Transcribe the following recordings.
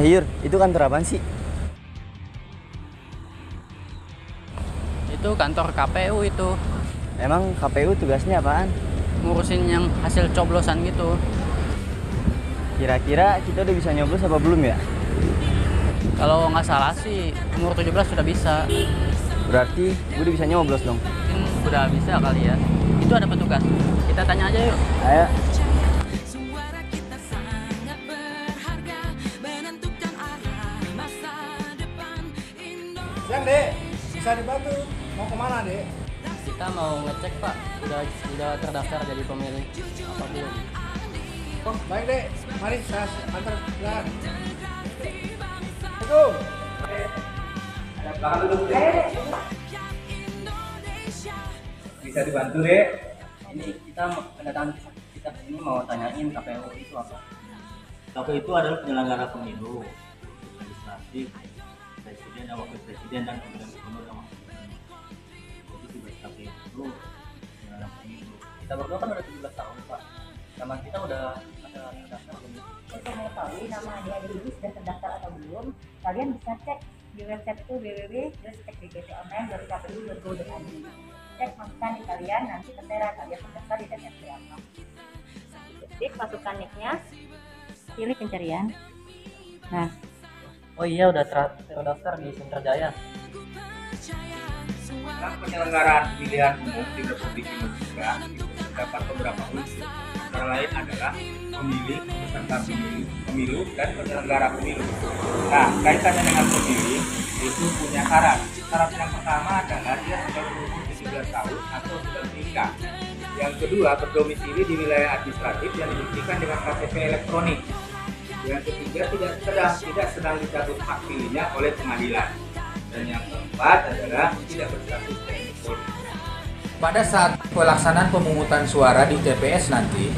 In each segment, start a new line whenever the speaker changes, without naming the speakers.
Hyur, itu kantor apaan sih?
Itu kantor KPU itu.
Emang KPU tugasnya apaan?
Ngurusin yang hasil coblosan gitu.
Kira-kira kita udah bisa nyoblos apa belum ya?
Kalau nggak salah sih umur 17 sudah bisa.
Berarti gue udah bisa nyoblos dong.
Mungkin udah bisa kali ya. Itu ada petugas. Kita tanya aja yuk.
Ayo.
Siang, Dek. Bisa dibantu? Mau kemana, Dek?
Kita mau ngecek Pak, udah terdaftar jadi pemilih apa belum?
Oh, baik, Dek. Mari saya antar jalan. Assalamualaikum.
Ada belakang duduk, Dek. Bisa dibantu, Dek?
Ini kita kedatangan kita ini mau tanyain KPU itu apa?
KPU itu adalah penyelenggara pemilu, legislatif, presiden dan wakil presiden dan pemilihan gubernur dan wakil gubernur. Jadi tugas KPU itu penyelenggara pemilu.
Kita berdua kan udah 17 tahun Pak. Nama kita udah ada terdaftar belum?
Untuk mengetahui nama adik-adik ini sudah terdaftar atau belum, kalian bisa cek di website itu www.cekdptonline.kpu.go.id. Cek masukkan di kalian, nanti tertera kalian terdaftar di DPT apa. Ketik, masukkan nicknya, pilih pencarian. Nah,
Oh iya udah terdaftar di Sentrajaya.
Dalam penyelenggaraan pemilihan umum di Republik Indonesia itu terdapat beberapa unsur. Antara lain adalah pemilih, peserta pemilu, dan penyelenggara pemilu. Nah, kaitannya dengan pemilih itu punya syarat. Syarat yang pertama adalah dia sudah berumur 17 tahun atau sudah menikah. Yang kedua, berdomisili di wilayah administratif yang dibuktikan dengan KTP elektronik. Yang ketiga, tidak sedang dicabut hak pilihnya oleh pengadilan. Dan yang keempat adalah tidak berstatus TNI Polri.
Pada saat pelaksanaan pemungutan suara di TPS nanti,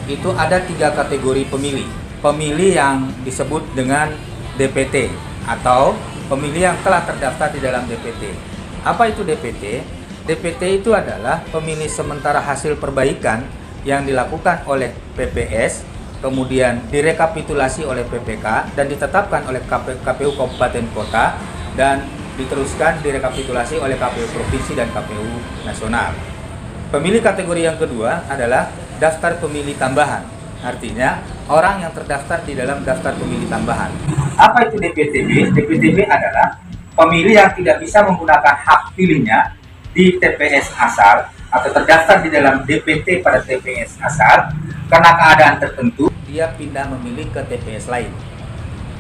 itu ada 3 kategori pemilih. Pemilih yang disebut dengan DPT atau pemilih yang telah terdaftar di dalam DPT. Apa itu DPT? DPT itu adalah pemilih sementara hasil perbaikan yang dilakukan oleh PPS, kemudian direkapitulasi oleh PPK dan ditetapkan oleh KPU Kabupaten Kota dan diteruskan direkapitulasi oleh KPU Provinsi dan KPU Nasional. Pemilih kategori yang kedua adalah daftar pemilih tambahan. Artinya orang yang terdaftar di dalam daftar pemilih tambahan.
Apa itu DPTB? DPTB adalah pemilih yang tidak bisa menggunakan hak pilihnya di TPS asal atau terdaftar di dalam DPT pada TPS asal karena keadaan tertentu
Dia pindah memilih ke TPS lain.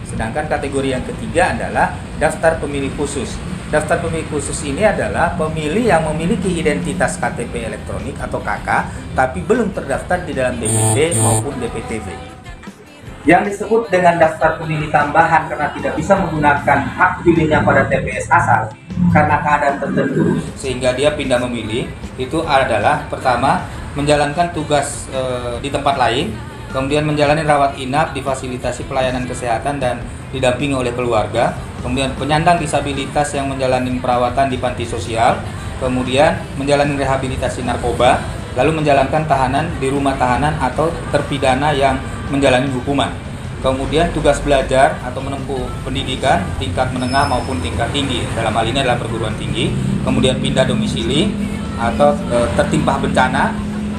Sedangkan kategori yang ketiga adalah daftar pemilih khusus. Daftar pemilih khusus ini adalah pemilih yang memiliki identitas KTP elektronik atau KK, tapi belum terdaftar di dalam DPT maupun DPTB.
yang disebut dengan daftar pemilih tambahan karena tidak bisa menggunakan hak pilihnya pada TPS asal karena keadaan tertentu.
Sehingga dia pindah memilih, itu adalah pertama menjalankan tugas di tempat lain, kemudian menjalani rawat inap di fasilitasi pelayanan kesehatan dan didampingi oleh keluarga, kemudian penyandang disabilitas yang menjalani perawatan di panti sosial, kemudian menjalani rehabilitasi narkoba, lalu menjalankan tahanan di rumah tahanan atau terpidana yang menjalani hukuman. Kemudian tugas belajar atau menempuh pendidikan tingkat menengah maupun tingkat tinggi, dalam hal ini adalah perguruan tinggi, kemudian pindah domisili atau tertimpa bencana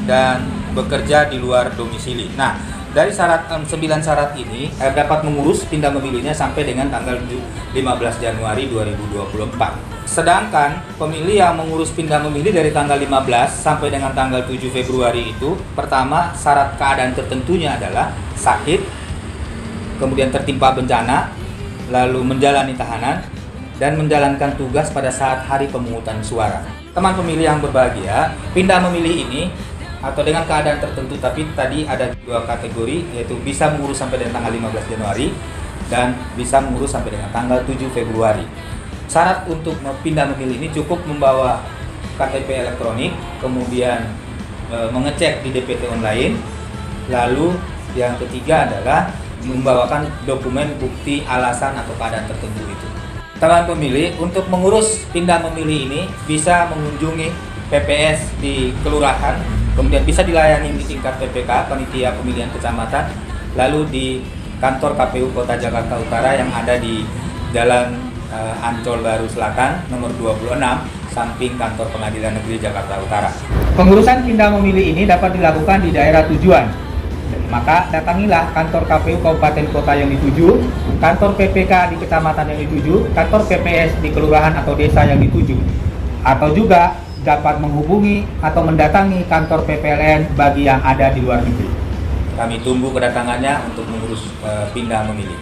dan bekerja di luar domisili. Nah, dari syarat 9 syarat ini dapat mengurus pindah memilihnya sampai dengan tanggal 15 Januari 2024. Sedangkan pemilih yang mengurus pindah memilih dari tanggal 15 sampai dengan tanggal 7 Februari itu, pertama syarat keadaan tertentunya adalah sakit, kemudian tertimpa bencana, lalu menjalani tahanan, dan menjalankan tugas pada saat hari pemungutan suara. Teman pemilih yang berbahagia, pindah memilih ini atau dengan keadaan tertentu, tapi tadi ada 2 kategori, yaitu bisa mengurus sampai dengan tanggal 15 Januari dan bisa mengurus sampai dengan tanggal 7 Februari. Syarat untuk pindah memilih ini cukup membawa KTP elektronik, kemudian mengecek di DPT online, lalu yang ketiga adalah membawakan dokumen bukti alasan atau keadaan tertentu itu. Teman pemilih untuk mengurus pindah memilih ini bisa mengunjungi PPS di kelurahan, kemudian bisa dilayani di tingkat PPK, panitia pemilihan kecamatan, lalu di kantor KPU Kota Jakarta Utara yang ada di Jalan Ancol Baru Selatan nomor 26 samping kantor Pengadilan Negeri Jakarta Utara. Pengurusan pindah memilih ini dapat dilakukan di daerah tujuan. Maka datangilah kantor KPU Kabupaten Kota yang dituju, kantor PPK di kecamatan yang dituju, kantor PPS di kelurahan atau desa yang dituju. Atau juga dapat menghubungi atau mendatangi kantor PPLN bagi yang ada di luar negeri. Kami tunggu kedatangannya untuk mengurus pindah memilih.